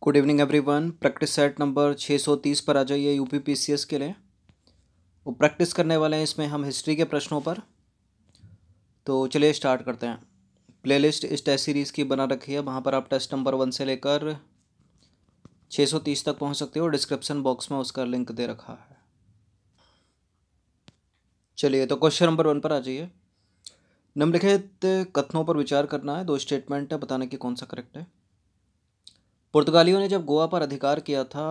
Good evening everyone. Practice set number 630 पर आ जाइए UP PCS के लिए। वो प्रैक्टिस करने वाले हैं इसमें हम हिस्ट्री के प्रश्नों पर। तो चलिए स्टार्ट करते हैं। प्लेलिस्ट इस टेस्ट सीरीज़ की बना रखी है, वहाँ पर आप टेस्ट नंबर 1 से लेकर 630 तक पहुँच सकते हो। डिस्क्रिप्शन बॉक्स में उसका लिंक दे रखा है। चलिए तो क्वेश्चन नंबर 1 पर आ जाइए। निम्नलिखित कथनों पर विचार करना है। 2 स्टेटमेंट है, बताने की कौन सा करेक्ट है। पुर्तगालियों ने जब गोवा पर अधिकार किया था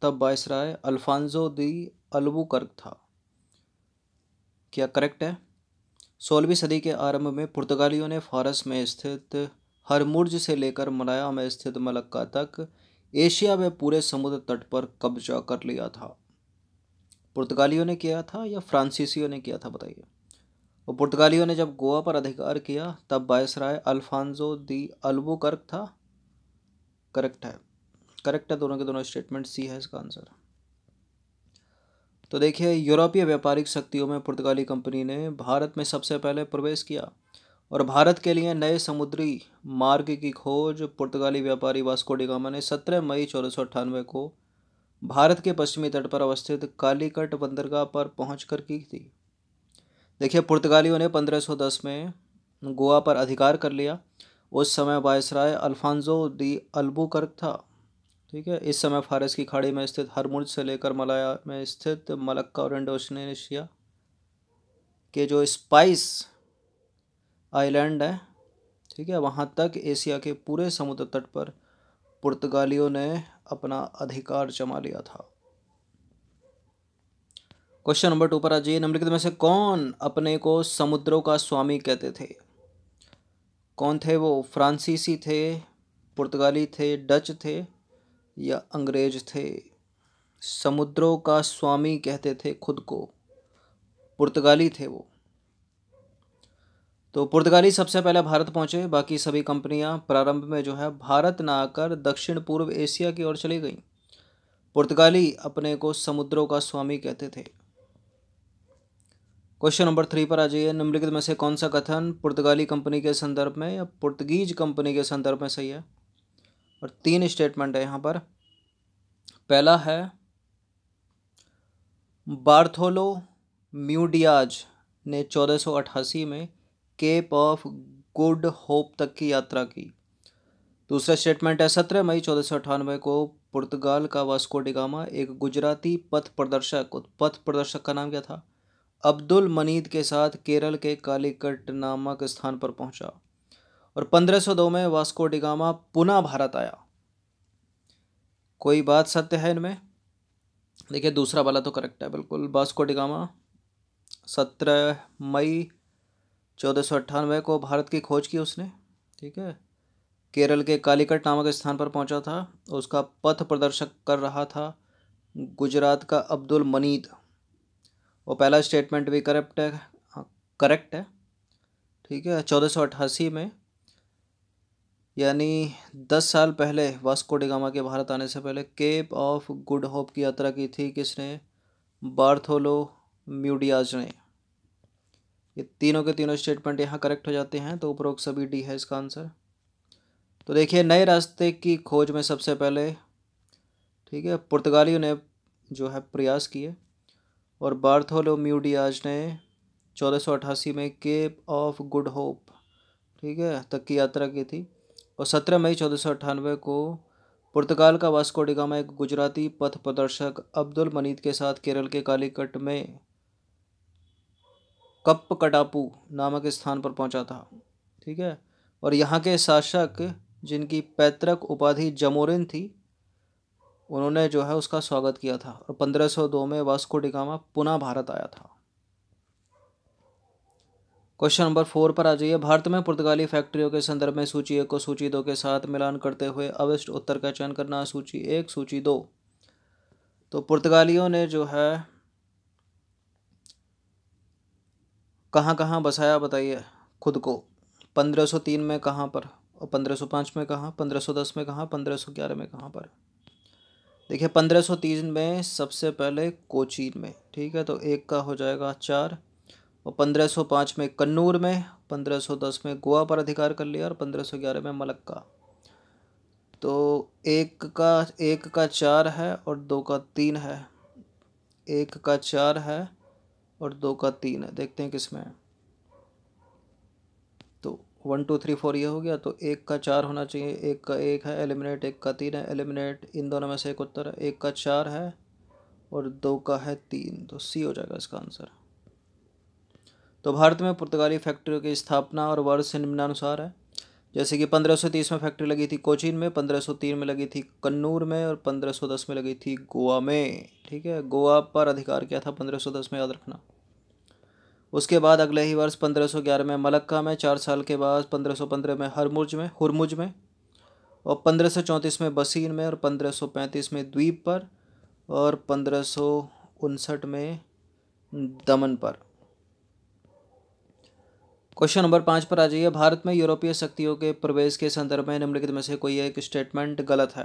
तब वायसराय अल्फांसो दी अल्बुकर्क था। क्या करेक्ट है। 16वीं सदी के आरंभ में पुर्तगालियों ने फारस में स्थित हरमुर्ज से लेकर मलाया में स्थित मलक्का तक एशिया में पूरे समुद्र तट पर कब्जा कर लिया था। पुर्तगालियों ने किया था या फ्रांसीसियों ने किया था, बताइए। और पुर्तगालियों ने जब गोवा पर अधिकार किया तब वायसराय अल्फांसो दी अल्बुकर्क था। करेक्ट है। करेक्ट है, दोनों के दोनों स्टेटमेंट सी है इसका आंसर। तो देखिए, यूरोपीय व्यापारिक शक्तियों में पुर्तगाली कंपनी ने भारत में सबसे पहले प्रवेश किया और भारत के लिए नए समुद्री मार्ग की खोज पुर्तगाली व्यापारी वास्को डी गामा ने 17 मई 1498 को भारत के पश्चिमी तट पर अवस्थित कालीकट बंदरगाह पर पहुंचकर की थी। देखिए, पुर्तगालियों ने 1510 में गोवा पर अधिकार कर लिया। उस समय वायसराय अल्फांसो दी अल्बुकर्क था। ठीक है। इस समय फारस की खाड़ी में स्थित हरमुर्ज से लेकर मलाया में स्थित मलक्का और इंडोनेशिया के जो स्पाइस आइलैंड है, ठीक है, वहाँ तक एशिया के पूरे समुद्र तट पर पुर्तगालियों ने अपना अधिकार जमा लिया था। क्वेश्चन नंबर 2 पर आ जाइए। निम्नलिखित में से कौन अपने को समुद्रों का स्वामी कहते थे? कौन थे वो? फ्रांसीसी थे, पुर्तगाली थे, डच थे या अंग्रेज थे? समुद्रों का स्वामी कहते थे खुद को, पुर्तगाली थे वो। तो पुर्तगाली सबसे पहले भारत पहुंचे। बाकी सभी कंपनियां प्रारंभ में जो है भारत ना आकर दक्षिण पूर्व एशिया की ओर चली गईं। पुर्तगाली अपने को समुद्रों का स्वामी कहते थे। क्वेश्चन नंबर 3 पर आ जाइए। निम्नलिखित में से कौन सा कथन पुर्तगाली कंपनी के संदर्भ में या पुर्तगीज कंपनी के संदर्भ में सही है? और 3 स्टेटमेंट है यहाँ पर। पहला है, बार्थोलो म्यूडियाज ने 1488 में केप ऑफ गुड होप तक की यात्रा की। दूसरा स्टेटमेंट है, 17 मई 1498 को पुर्तगाल का वास्को डी गामा एक गुजराती पथ प्रदर्शक का नाम क्या था? अब्दुल मनीद के साथ केरल के कालीकट नामक स्थान पर पहुंचा और 1502 में वास्को डी गामा पुनः भारत आया। कोई बात सत्य है इनमें? देखिए, दूसरा वाला तो करेक्ट है बिल्कुल। वास्को डी गामा 17 मई 1498 को भारत की खोज की उसने। ठीक है। केरल के कालीकट नामक स्थान पर पहुंचा था। उसका पथ प्रदर्शक कर रहा था गुजरात का अब्दुल मनीद। वो पहला स्टेटमेंट भी करेक्ट है। करेक्ट है। ठीक है। 1488 में, यानी 10 साल पहले वास्को डी गामा के भारत आने से पहले केप ऑफ गुड होप की यात्रा की थी। किसने? बार्थोलो म्यूडियाज ने। ये तीनों के तीनों स्टेटमेंट यहाँ करेक्ट हो जाते हैं, तो उपरोक्त सभी डी है इसका आंसर। तो देखिए, नए रास्ते की खोज में सबसे पहले, ठीक है, पुर्तगालियों ने जो है प्रयास किए और बार्थोलोम्यू डियाज ने 1488 में केप ऑफ गुड होप, ठीक है, तक की यात्रा की थी। और 17 मई 1498 को पुर्तगाल का वास्को डी गामा एक गुजराती पथ प्रदर्शक अब्दुल मनीद के साथ केरल के कालीकट में कप्पकडापू नामक स्थान पर पहुंचा था। ठीक है। और यहाँ के शासक, जिनकी पैतृक उपाधि जमोरिन थी, उन्होंने जो है उसका स्वागत किया था और 1502 में वास्को डी गामा पुनः भारत आया था। क्वेश्चन नंबर 4 पर आ जाइए। भारत में पुर्तगाली फैक्ट्रियों के संदर्भ में सूची 1 को सूची 2 के साथ मिलान करते हुए अवशिष्ट उत्तर का चयन करना। सूची 1, सूची 2। तो पुर्तगालियों ने जो है कहाँ कहाँ बसाया, बताइए खुद को। 1503 में कहाँ पर, और 1505 में कहाँ, 1510 में कहाँ, 1511 में कहाँ पर? देखिए, 1503 में सबसे पहले कोचीन में। ठीक है। तो 1 का हो जाएगा 4। और 1505 में कन्नूर में, 1510 में गोवा पर अधिकार कर लिया और 1511 में मलक्का। तो एक का 4 है और 2 का 3 है। 1 का 4 है और 2 का 3 है, देखते हैं किसमें है। तो 1 2 3 4 ये हो गया, तो 1 का 4 होना चाहिए, 1 का 1 है एलिमिनेट, 1 का 3 है एलिमिनेट, इन दोनों में से एक उत्तर है। 1 का 4 है और 2 का है 3, तो सी हो जाएगा इसका आंसर। तो भारत में पुर्तगाली फैक्ट्रियों की स्थापना और वर्ष निम्नानुसार है। जैसे कि 1530 में फैक्ट्री लगी थी कोचीन में, 1503 में लगी थी कन्नूर में और 1510 में लगी थी गोवा में। ठीक है, गोवा पर अधिकार किया था 1510 में, याद रखना। उसके बाद अगले ही वर्ष 1511 में मलक्का में, 4 साल के बाद 1515 में हुरमुज में और 1534 में बसीन में और 1535 में द्वीप पर और 1559 में दमन पर। क्वेश्चन नंबर 5 पर आ जाइए। भारत में यूरोपीय शक्तियों के प्रवेश के संदर्भ में निम्नलिखित में से कोई एक स्टेटमेंट गलत है।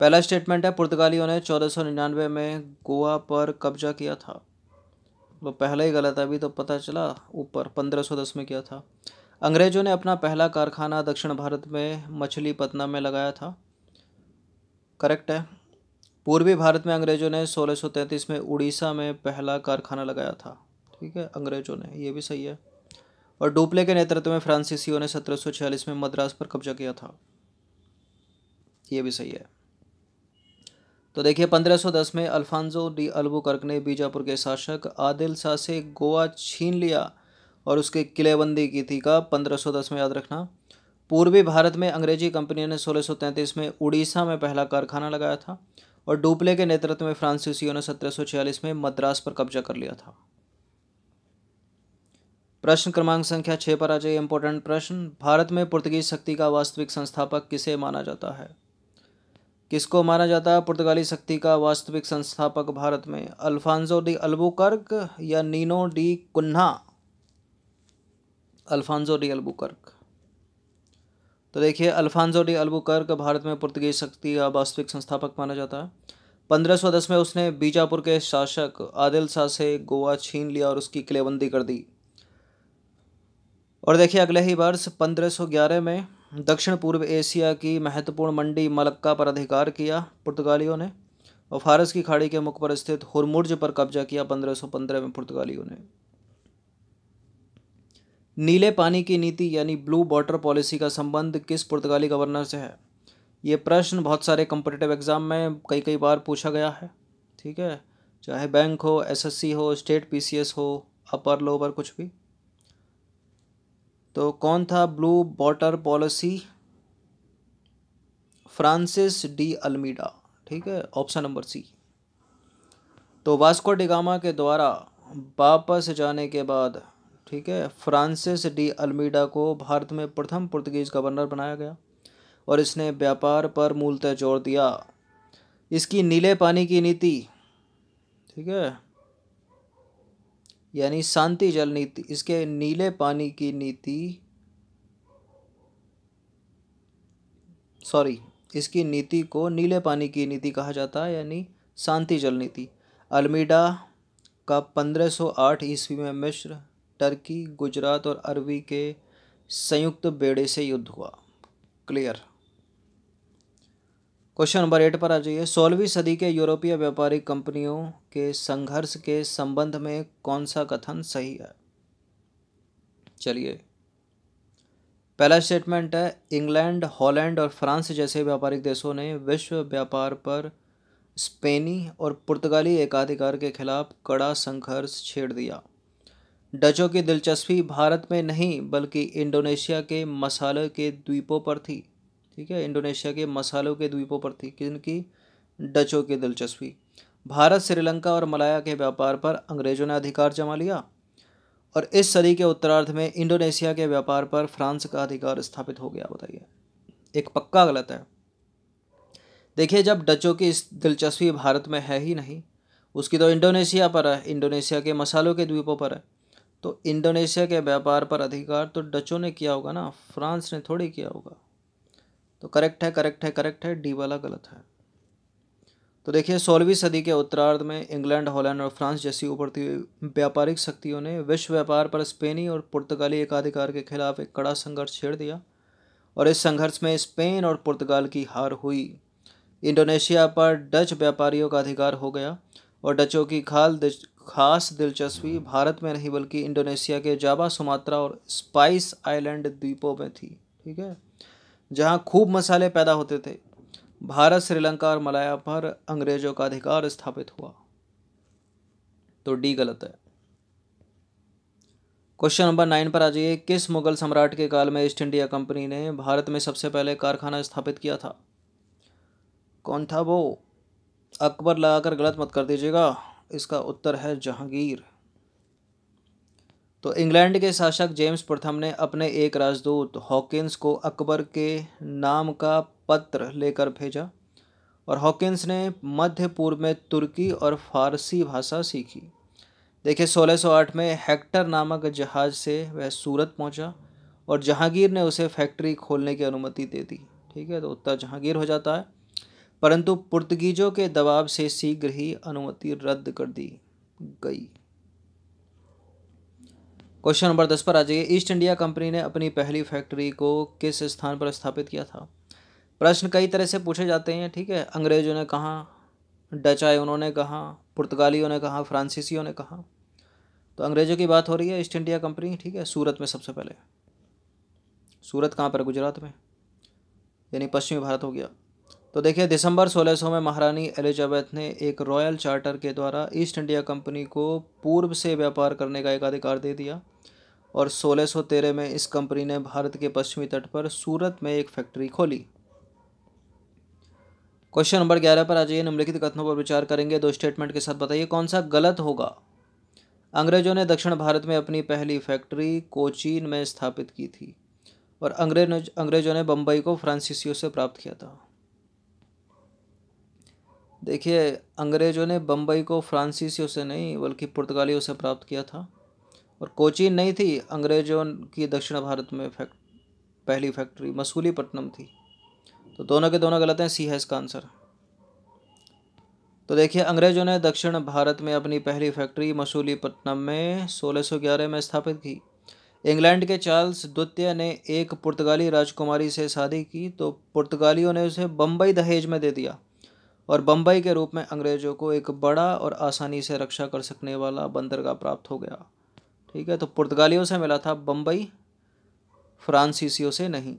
पहला स्टेटमेंट है पुर्तगालियों ने 1499 में गोवा पर कब्जा किया था। वो पहला ही गलत है, अभी तो पता चला ऊपर 1510 में किया था। अंग्रेजों ने अपना पहला कारखाना दक्षिण भारत में मछलीपट्टनम में लगाया था। करेक्ट है। पूर्वी भारत में अंग्रेजों ने 1633 में उड़ीसा में पहला कारखाना लगाया था। ठीक है, अंग्रेजों ने, ये भी सही है। और डुप्ले के नेतृत्व में फ्रांसीसियों ने 1746 में मद्रास पर कब्जा किया था, ये भी सही है। तो देखिए 1510 में अल्फांसो डी अल्बुकर्क ने बीजापुर के शासक आदिल शाह से गोवा छीन लिया और उसकी किलेबंदी की थी। का 1510 में, याद रखना। पूर्वी भारत में अंग्रेजी कंपनी ने 1633 में उड़ीसा में पहला कारखाना लगाया था और डुप्ले के नेतृत्व में फ्रांसीसियों ने 1746 में मद्रास पर कब्जा कर लिया था। प्रश्न क्रमांक संख्या 6 पर आ जाइए। इंपॉर्टेंट प्रश्न। भारत में पुर्तगीज शक्ति का वास्तविक संस्थापक किसे माना जाता है? किसको माना जाता है पुर्तगाली शक्ति का वास्तविक संस्थापक भारत में? अल्फांसो डी अल्बुकर्क या Nuno da Cunha? Alfonso de Albuquerque. तो देखिए अल्फांसो डी अल्बुकर्क भारत में पुर्तगीज शक्ति का वास्तविक संस्थापक माना जाता है। 1510 में उसने बीजापुर के शासक आदिल शाह से गोवा छीन लिया और उसकी किलेबंदी कर दी। और देखिए अगले ही वर्ष 1511 में दक्षिण पूर्व एशिया की महत्वपूर्ण मंडी मलक्का पर अधिकार किया पुर्तगालियों ने और फारस की खाड़ी के मुख पर स्थित हुरमुर्ज पर कब्जा किया 1515 में पुर्तगालियों ने। नीले पानी की नीति यानी ब्लू वाटर पॉलिसी का संबंध किस पुर्तगाली गवर्नर से है? ये प्रश्न बहुत सारे कॉम्पिटिटिव एग्जाम में कई बार पूछा गया है। ठीक है, चाहे बैंक हो, एसएससी हो, स्टेट पीसीएस हो, अपर लोअर कुछ भी। तो कौन था blue water policy? Francis de Almeida. ठीक है, ऑप्शन नंबर सी। तो वास्को डी गामा के द्वारा वापस जाने के बाद, ठीक है, फ्रांसिस डी अल्मीडा को भारत में प्रथम पुर्तगीज गवर्नर बनाया गया और इसने व्यापार पर मूलतः जोर दिया। इसकी नीले पानी की नीति, ठीक है, यानी शांति जल नीति, इसके नीले पानी की नीति, सॉरी, इसकी नीति को नीले पानी की नीति कहा जाता है, यानी शांति जल नीति। अल्मीडा का 1508 ईस्वी में मिस्र, टर्की, गुजरात और अरबी के संयुक्त बेड़े से युद्ध हुआ। क्लियर। क्वेश्चन नंबर 8 पर आ जाइए। 16वीं सदी के यूरोपीय व्यापारिक कंपनियों के संघर्ष के संबंध में कौन सा कथन सही है? चलिए, पहला स्टेटमेंट है इंग्लैंड, हॉलैंड और फ्रांस जैसे व्यापारिक देशों ने विश्व व्यापार पर स्पेनी और पुर्तगाली एकाधिकार के खिलाफ कड़ा संघर्ष छेड़ दिया। डचों की दिलचस्पी भारत में नहीं बल्कि इंडोनेशिया के मसालों के द्वीपों पर थी। ठीक है, इंडोनेशिया के मसालों के द्वीपों पर थी। किनकी? डचों की दिलचस्पी। भारत, श्रीलंका और मलाया के व्यापार पर अंग्रेजों ने अधिकार जमा लिया और इस सदी के उत्तरार्ध में इंडोनेशिया के व्यापार पर फ्रांस का अधिकार स्थापित हो गया। बताइए, एक पक्का गलत है। देखिए, जब डचों की इस दिलचस्पी भारत में है ही नहीं, उसकी तो इंडोनेशिया पर है, इंडोनेशिया के मसालों के द्वीपों पर है, तो इंडोनेशिया के व्यापार पर अधिकार तो डचों ने किया होगा ना, फ्रांस ने थोड़ी किया होगा। तो करेक्ट है, करेक्ट है, करेक्ट है, डी वाला गलत है। तो देखिए 16वीं सदी के उत्तरार्ध में इंग्लैंड, हॉलैंड और फ्रांस जैसी उभरती हुई व्यापारिक शक्तियों ने विश्व व्यापार पर स्पेनी और पुर्तगाली एकाधिकार के खिलाफ एक कड़ा संघर्ष छेड़ दिया और इस संघर्ष में स्पेन और पुर्तगाल की हार हुई। इंडोनेशिया पर डच व्यापारियों का अधिकार हो गया और डचों की खास दिलचस्पी भारत में नहीं बल्कि इंडोनेशिया के जावा, सुमात्रा और स्पाइस आइलैंड द्वीपों में थी। ठीक है, जहाँ खूब मसाले पैदा होते थे। भारत, श्रीलंका और मलाया पर अंग्रेजों का अधिकार स्थापित हुआ। तो डी गलत है। क्वेश्चन नंबर 9 पर आ जाइए। किस मुगल सम्राट के काल में ईस्ट इंडिया कंपनी ने भारत में सबसे पहले कारखाना स्थापित किया था? कौन था वो? अकबर लगाकर गलत मत कर दीजिएगा। इसका उत्तर है जहांगीर। तो इंग्लैंड के शासक जेम्स प्रथम ने अपने एक राजदूत हॉकिंस को अकबर के नाम का पत्र लेकर भेजा और हॉकिंस ने मध्य पूर्व में तुर्की और फारसी भाषा सीखी। देखिए 1608 में हेक्टर नामक जहाज से वह सूरत पहुंचा और जहांगीर ने उसे फैक्ट्री खोलने की अनुमति दे दी। ठीक है, तो उत्तर जहांगीर हो जाता है, परंतु पुर्तगीजों के दबाव से शीघ्र ही अनुमति रद्द कर दी गई। क्वेश्चन नंबर 10 पर आ जाइए। ईस्ट इंडिया कंपनी ने अपनी पहली फैक्ट्री को किस स्थान पर स्थापित किया था? प्रश्न कई तरह से पूछे जाते हैं। ठीक है, अंग्रेजों ने कहा, डच आए उन्होंने कहा, पुर्तगालियों ने कहा, फ्रांसीसियों ने कहा। तो अंग्रेजों की बात हो रही है। ईस्ट इंडिया कंपनी, ठीक है, सूरत में सबसे पहले। सूरत कहाँ पर? गुजरात में, यानी पश्चिमी भारत हो गया। तो देखिए दिसंबर 1600 में महारानी एलिजाबेथ ने एक रॉयल चार्टर के द्वारा ईस्ट इंडिया कंपनी को पूर्व से व्यापार करने का एक अधिकार दे दिया और 1613 में इस कंपनी ने भारत के पश्चिमी तट पर सूरत में एक फैक्ट्री खोली। क्वेश्चन नंबर 11 पर आ जाइए। निम्नलिखित कथनों पर विचार करेंगे, दो स्टेटमेंट के साथ बताइए कौन सा गलत होगा। अंग्रेजों ने दक्षिण भारत में अपनी पहली फैक्ट्री कोचीन में स्थापित की थी और अंग्रेजों ने बम्बई को फ्रांसीसियों से प्राप्त किया था। देखिए अंग्रेजों ने बम्बई को फ्रांसीसियों से नहीं बल्कि पुर्तगालियों से प्राप्त किया था और कोचीन नहीं थी। अंग्रेजों की दक्षिण भारत में पहली फैक्ट्री मसूलीपट्टनम थी। तो दोनों के दोनों गलत हैं, सी है इसका आंसर। तो देखिए अंग्रेजों ने दक्षिण भारत में अपनी पहली फैक्ट्री मसूलीपट्टनम में 1611 में स्थापित की। इंग्लैंड के चार्ल्स द्वितीय ने एक पुर्तगाली राजकुमारी से शादी की तो पुर्तगालियों ने उसे बम्बई दहेज में दे दिया और बम्बई के रूप में अंग्रेजों को एक बड़ा और आसानी से रक्षा कर सकने वाला बंदरगाह प्राप्त हो गया। ठीक है, तो पुर्तगालियों से मिला था बम्बई, फ्रांसीसियों से नहीं।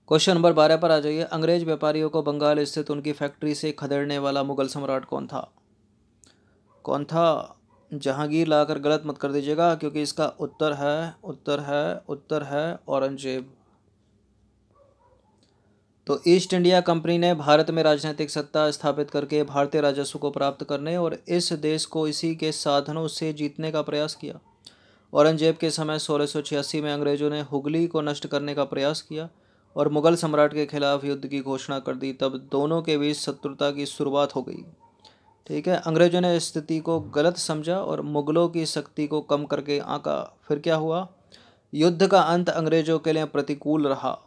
क्वेश्चन नंबर 12 पर आ जाइए। अंग्रेज व्यापारियों को बंगाल स्थित उनकी फैक्ट्री से खदेड़ने वाला मुगल सम्राट कौन था? कौन था? जहांगीर लाकर गलत मत कर दीजिएगा क्योंकि इसका उत्तर है औरंगजेब। तो ईस्ट इंडिया कंपनी ने भारत में राजनीतिक सत्ता स्थापित करके भारतीय राजस्व को प्राप्त करने और इस देश को इसी के साधनों से जीतने का प्रयास किया। औरंगजेब के समय 1686 में अंग्रेजों ने हुगली को नष्ट करने का प्रयास किया और मुगल सम्राट के खिलाफ युद्ध की घोषणा कर दी। तब दोनों के बीच शत्रुता की शुरुआत हो गई। ठीक है, अंग्रेजों ने स्थिति को गलत समझा और मुगलों की शक्ति को कम करके आंका। फिर क्या हुआ? युद्ध का अंत अंग्रेजों के लिए प्रतिकूल रहा।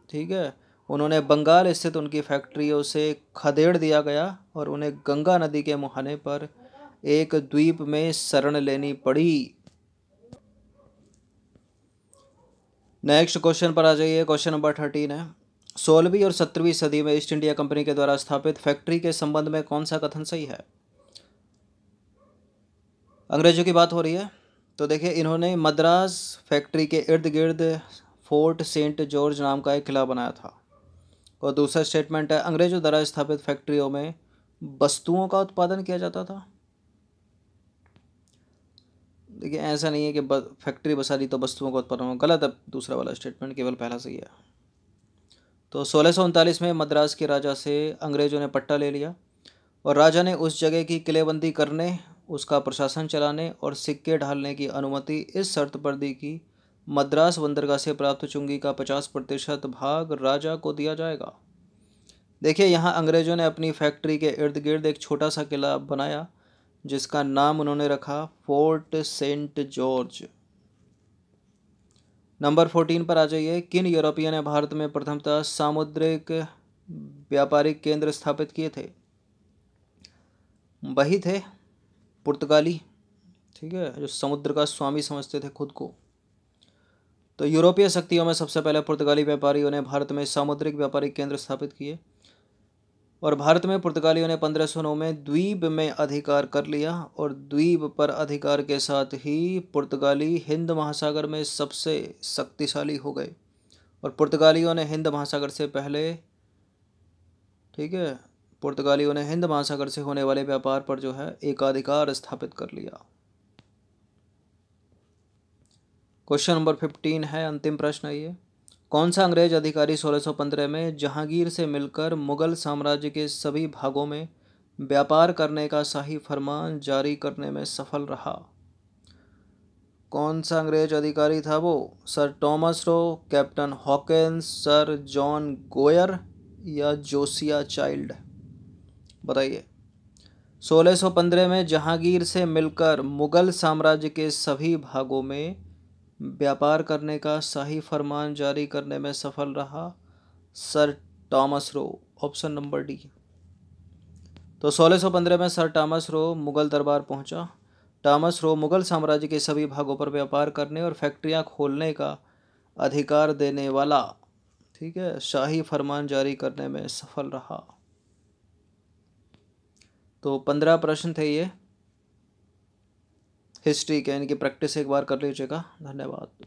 ठीक है, उन्होंने बंगाल स्थित उनकी फैक्ट्रियों से खदेड़ दिया गया और उन्हें गंगा नदी के मुहाने पर एक द्वीप में शरण लेनी पड़ी। नेक्स्ट क्वेश्चन पर आ जाइए। क्वेश्चन नंबर 13 है। 16वीं और 17वीं सदी में ईस्ट इंडिया कंपनी के द्वारा स्थापित फैक्ट्री के संबंध में कौन सा कथन सही है? अंग्रेजों की बात हो रही है। तो देखिए इन्होंने मद्रास फैक्ट्री के इर्द गिर्द फोर्ट सेंट जॉर्ज नाम का एक किला बनाया था। और दूसरा स्टेटमेंट है अंग्रेजों द्वारा स्थापित फैक्ट्रियों में वस्तुओं का उत्पादन किया जाता था। देखिए ऐसा नहीं है कि फैक्ट्री बसा दी तो वस्तुओं का उत्पादन हो, गलत है दूसरा वाला स्टेटमेंट, केवल पहला सही है। तो 1639 में मद्रास के राजा से अंग्रेजों ने पट्टा ले लिया और राजा ने उस जगह की किलेबंदी करने, उसका प्रशासन चलाने और सिक्के ढालने की अनुमति इस शर्त पर दी कि मद्रास बंदरगाह से प्राप्त चुंगी का 50% भाग राजा को दिया जाएगा। देखिए यहाँ अंग्रेजों ने अपनी फैक्ट्री के इर्द गिर्द एक छोटा सा किला बनाया जिसका नाम उन्होंने रखा फोर्ट सेंट जॉर्ज। नंबर 14 पर आ जाइए। किन यूरोपियन ने भारत में प्रथमतः सामुद्रिक व्यापारिक केंद्र स्थापित किए थे? वही थे पुर्तगाली। ठीक है, जो समुद्र का स्वामी समझते थे खुद को। तो यूरोपीय शक्तियों में सबसे पहले पुर्तगाली व्यापारियों ने भारत में सामुद्रिक व्यापारिक केंद्र स्थापित किए और भारत में पुर्तगालियों ने 1509 में द्वीप में अधिकार कर लिया और द्वीप पर अधिकार के साथ ही पुर्तगाली हिंद महासागर में सबसे शक्तिशाली हो गए और पुर्तगालियों ने हिंद महासागर से पहले, ठीक है, पुर्तगालियों ने हिंद महासागर से होने वाले व्यापार पर जो है एकाधिकार स्थापित कर लिया। क्वेश्चन नंबर 15 है, अंतिम प्रश्न है ये। कौन सा अंग्रेज अधिकारी 1615 में जहांगीर से मिलकर मुगल साम्राज्य के सभी भागों में व्यापार करने का शाही फरमान जारी करने में सफल रहा? कौन सा अंग्रेज अधिकारी था वो? Sir Thomas Roe, captain Hawkins, sir John GoAir या जोसिया चाइल्ड? बताइए। 1615 में जहांगीर से मिलकर मुगल साम्राज्य के सभी भागों में व्यापार करने का शाही फरमान जारी करने में सफल रहा sir Thomas Roe, option number D. तो 1615 में सर टॉमस रो मुगल दरबार पहुंचा। टॉमस रो मुगल साम्राज्य के सभी भागों पर व्यापार करने और फैक्ट्रियां खोलने का अधिकार देने वाला, ठीक है, शाही फरमान जारी करने में सफल रहा। तो 15 प्रश्न थे ये हिस्ट्री के, इनकी प्रैक्टिस एक बार कर लीजिएगा। धन्यवाद।